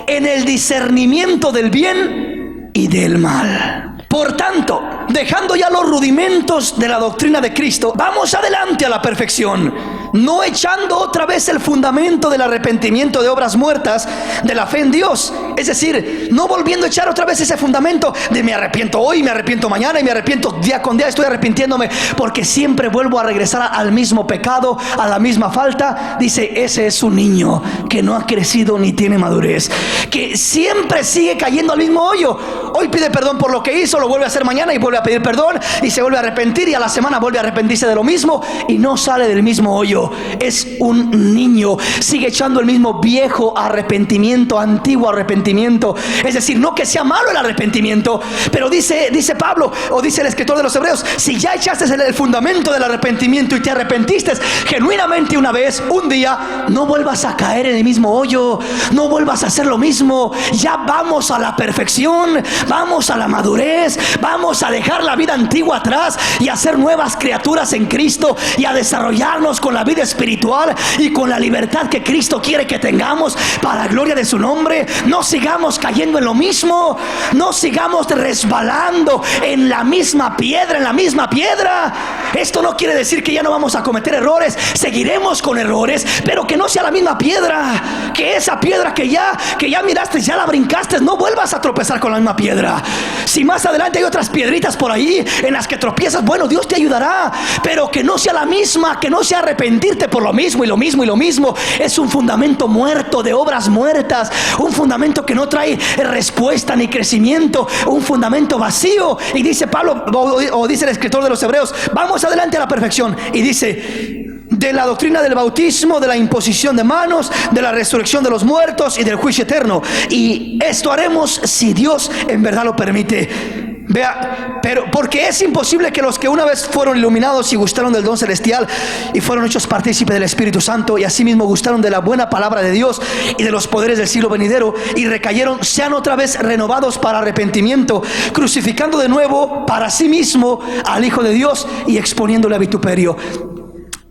en el discernimiento del bien y del mal. Por tanto, dejando ya los rudimentos de la doctrina de Cristo, vamos adelante a la perfección, no echando otra vez el fundamento del arrepentimiento de obras muertas de la fe en Dios. Es decir, no volviendo a echar otra vez ese fundamento de me arrepiento hoy, me arrepiento mañana y me arrepiento día con día, estoy arrepintiéndome porque siempre vuelvo a regresar al mismo pecado, a la misma falta. Dice, ese es un niño que no ha crecido ni tiene madurez, que siempre sigue cayendo al mismo hoyo. Hoy pide perdón por lo que hizo, lo vuelve a hacer mañana y vuelve a pedir perdón y se vuelve a arrepentir, y a la semana vuelve a arrepentirse de lo mismo y no sale del mismo hoyo. Es un niño, sigue echando el mismo viejo arrepentimiento, antiguo arrepentimiento arrepentimiento. Es decir, no que sea malo el arrepentimiento, pero dice Pablo, o dice el escritor de los Hebreos, si ya echaste el fundamento del arrepentimiento y te arrepentiste genuinamente una vez, un día, no vuelvas a caer en el mismo hoyo, no vuelvas a hacer lo mismo. Ya vamos a la perfección, vamos a la madurez, vamos a dejar la vida antigua atrás y a ser nuevas criaturas en Cristo y a desarrollarnos con la vida espiritual y con la libertad que Cristo quiere que tengamos para la gloria de su nombre. No sigamos cayendo en lo mismo, no sigamos resbalando en la misma piedra. Esto no quiere decir que ya no vamos a cometer errores, seguiremos con errores, pero que no sea la misma piedra, que esa piedra que ya miraste, ya la brincaste, no vuelvas a tropezar con la misma piedra. Si más adelante hay otras piedritas por ahí en las que tropiezas, bueno, Dios te ayudará, pero que no sea la misma, que no sea arrepentirte por lo mismo y lo mismo y lo mismo. Es un fundamento muerto, de obras muertas, un fundamento que no trae respuesta ni crecimiento, un fundamento vacío. Y dice Pablo, o dice el escritor de los Hebreos, vamos adelante a la perfección. Y dice, de la doctrina del bautismo, de la imposición de manos, de la resurrección de los muertos y del juicio eterno. Y esto haremos si Dios en verdad lo permite. Vea, pero porque es imposible que los que una vez fueron iluminados y gustaron del don celestial y fueron hechos partícipes del Espíritu Santo y asimismo gustaron de la buena palabra de Dios y de los poderes del siglo venidero y recayeron, sean otra vez renovados para arrepentimiento, crucificando de nuevo para sí mismo al Hijo de Dios y exponiéndole a vituperio.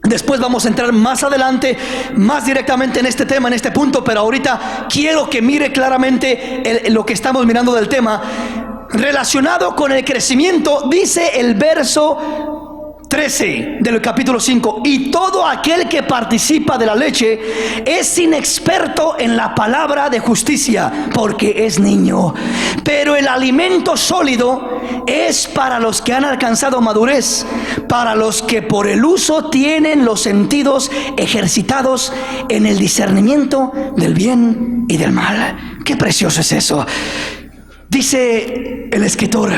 Después vamos a entrar más adelante, más directamente en este tema, en este punto, pero ahorita quiero que mire claramente lo que estamos mirando del tema. Relacionado con el crecimiento, dice el verso 13 del capítulo 5: y todo aquel que participa de la leche es inexperto en la palabra de justicia, porque es niño. Pero el alimento sólido es para los que han alcanzado madurez, para los que por el uso tienen los sentidos ejercitados en el discernimiento del bien y del mal. Qué precioso es eso. Dice el escritor,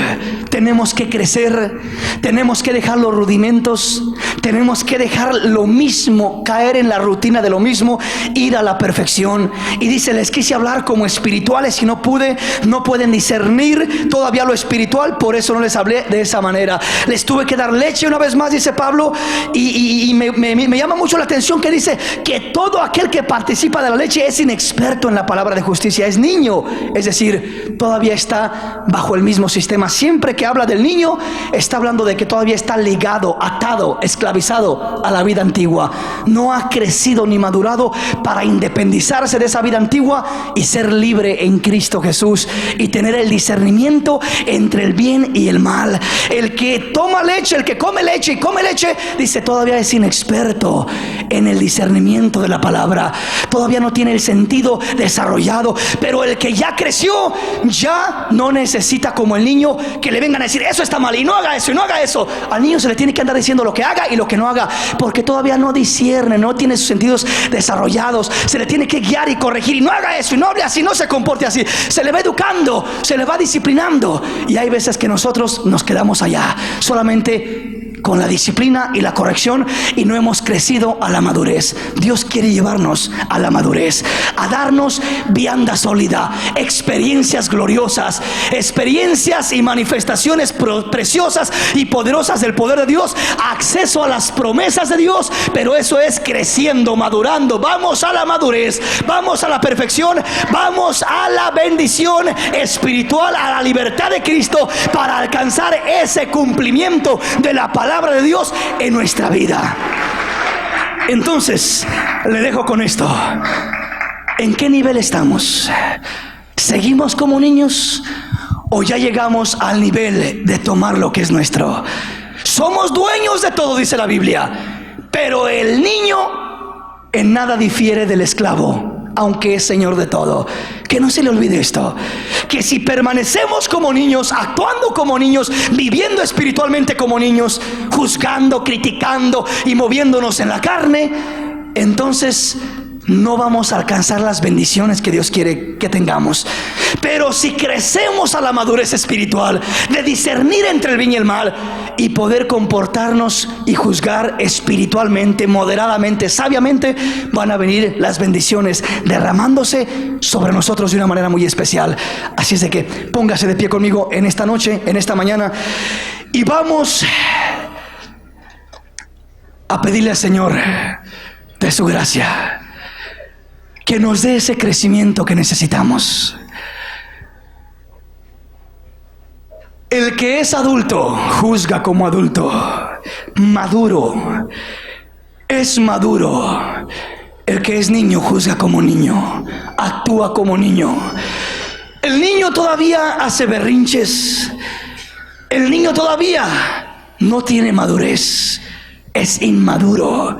tenemos que crecer, tenemos que dejar los rudimentos, tenemos que dejar lo mismo, caer en la rutina de lo mismo, ir a la perfección. Y dice, les quise hablar como espirituales y no pueden discernir todavía lo espiritual, por eso no les hablé de esa manera. Les tuve que dar leche una vez más, dice Pablo, y me llama mucho la atención que dice que todo aquel que participa de la leche es inexperto en la palabra de justicia, es niño, es decir, todavía está bajo el mismo sistema. Siempre que habla del niño, está hablando de que todavía está ligado, atado, esclavizado a la vida antigua. No ha crecido ni madurado para independizarse de esa vida antigua y ser libre en Cristo Jesús y tener el discernimiento entre el bien y el mal. El que toma leche, el que come leche y come leche, dice, todavía es inexperto en el discernimiento de la palabra, todavía no tiene el sentido desarrollado. Pero el que ya creció, ya no necesita, como el niño, que le vengan a decir eso está mal y no haga eso y no haga eso. Al niño se le tiene que andar diciendo lo que haga y lo que no haga, porque todavía no discierne, no tiene sus sentidos desarrollados. Se le tiene que guiar y corregir, y no haga eso y no hable así, no se comporte así. Se le va educando, se le va disciplinando. Y hay veces que nosotros nos quedamos allá solamente con la disciplina y la corrección y no hemos crecido a la madurez. Dios quiere llevarnos a la madurez, a darnos vianda sólida, experiencias gloriosas, experiencias y manifestaciones preciosas y poderosas del poder de Dios, acceso a las promesas de Dios. Pero eso es creciendo, madurando. Vamos a la madurez, vamos a la perfección, vamos a la bendición espiritual, a la libertad de Cristo, para alcanzar ese cumplimiento de la palabra de Dios en nuestra vida. Entonces, le dejo con esto. ¿En qué nivel estamos? ¿Seguimos como niños o ya llegamos al nivel de tomar lo que es nuestro? Somos dueños de todo, dice la Biblia, pero el niño en nada difiere del esclavo, aunque es señor de todo. Que no se le olvide esto, que si permanecemos como niños, actuando como niños, viviendo espiritualmente como niños, juzgando, criticando y moviéndonos en la carne, entonces no vamos a alcanzar las bendiciones que Dios quiere que tengamos. Pero si crecemos a la madurez espiritual de discernir entre el bien y el mal y poder comportarnos y juzgar espiritualmente, moderadamente, sabiamente, van a venir las bendiciones derramándose sobre nosotros de una manera muy especial. Así es de que póngase de pie conmigo en esta noche, en esta mañana, y vamos a pedirle al Señor de su gracia que nos dé ese crecimiento que necesitamos. El que es adulto juzga como adulto, maduro, es maduro. El que es niño juzga como niño, actúa como niño. El niño todavía hace berrinches, el niño todavía no tiene madurez, es inmaduro.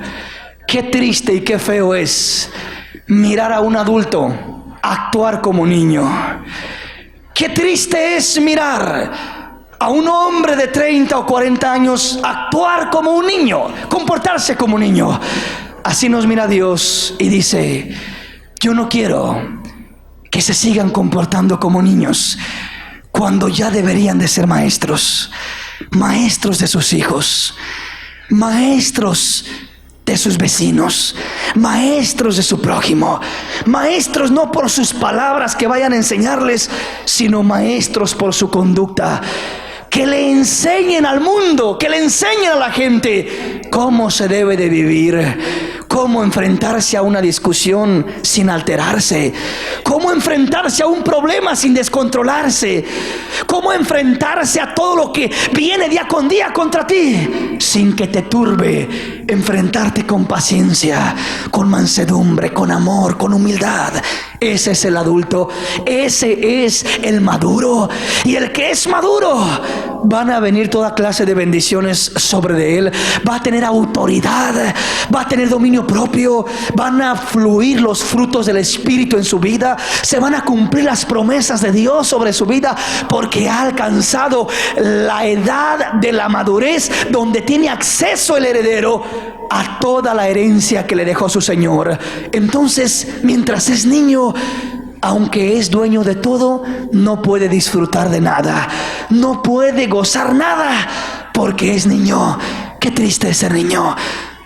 Qué triste y qué feo es mirar a un adulto actuar como niño. Qué triste es mirar a un hombre de 30 o 40 años actuar como un niño, comportarse como un niño. Así nos mira Dios y dice: yo no quiero que se sigan comportando como niños cuando ya deberían de ser maestros, maestros de sus hijos, maestros de sus vecinos, maestros de su prójimo, maestros no por sus palabras que vayan a enseñarles, sino maestros por su conducta, que le enseñen al mundo, que le enseñen a la gente cómo se debe de vivir, cómo enfrentarse a una discusión sin alterarse, cómo enfrentarse a un problema sin descontrolarse, cómo enfrentarse a todo lo que viene día con día contra ti sin que te turbe, enfrentarte con paciencia, con mansedumbre, con amor, con humildad. Ese es el adulto, ese es el maduro. Y el que es maduro, van a venir toda clase de bendiciones sobre de él. Va a tener autoridad, va a tener dominio propio, van a fluir los frutos del Espíritu en su vida, se van a cumplir las promesas de Dios sobre su vida, porque ha alcanzado la edad de la madurez, donde tiene acceso el heredero a toda la herencia que le dejó su Señor. Entonces, mientras es niño, aunque es dueño de todo, no puede disfrutar de nada, no puede gozar nada, porque es niño. Qué triste es ser niño.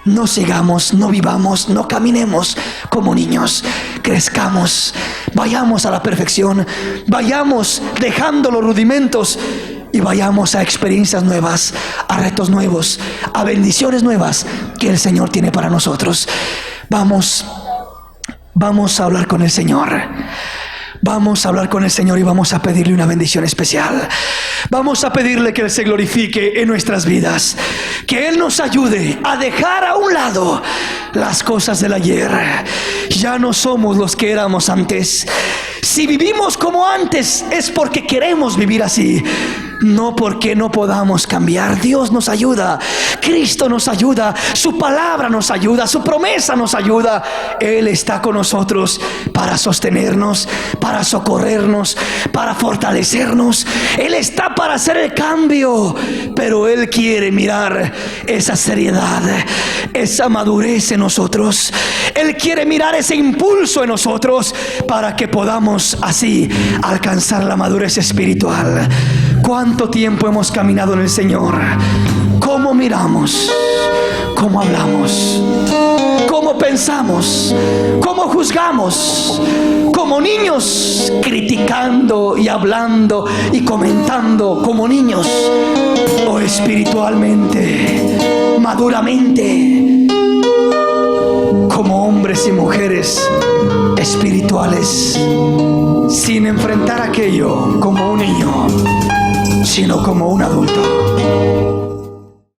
No sigamos, no vivamos, no caminemos como niños. Crezcamos, vayamos a la perfección, vayamos dejando los rudimentos y vayamos a experiencias nuevas, a retos nuevos, a bendiciones nuevas que el Señor tiene para nosotros. Vamos a hablar con el Señor. Vamos a hablar con el Señor y vamos a pedirle una bendición especial. Vamos a pedirle que Él se glorifique en nuestras vidas, que Él nos ayude a dejar a un lado las cosas del ayer. Ya no somos los que éramos antes. Si vivimos como antes, es porque queremos vivir así, no porque no podamos cambiar. Dios nos ayuda, Cristo nos ayuda, su palabra nos ayuda, su promesa nos ayuda. Él está con nosotros para sostenernos, para socorrernos, para fortalecernos. Él está para hacer el cambio, pero Él quiere mirar esa seriedad, esa madurez en nosotros. Él quiere mirar ese impulso en nosotros para que podamos así alcanzar la madurez espiritual. ¿Cuánto tiempo hemos caminado en el Señor? ¿Cómo miramos? ¿Cómo hablamos? ¿Cómo pensamos? ¿Cómo juzgamos? Como niños, criticando y hablando y comentando como niños, o espiritualmente, maduramente, como hombres y mujeres espirituales, sin enfrentar aquello como un niño, sino como un adulto.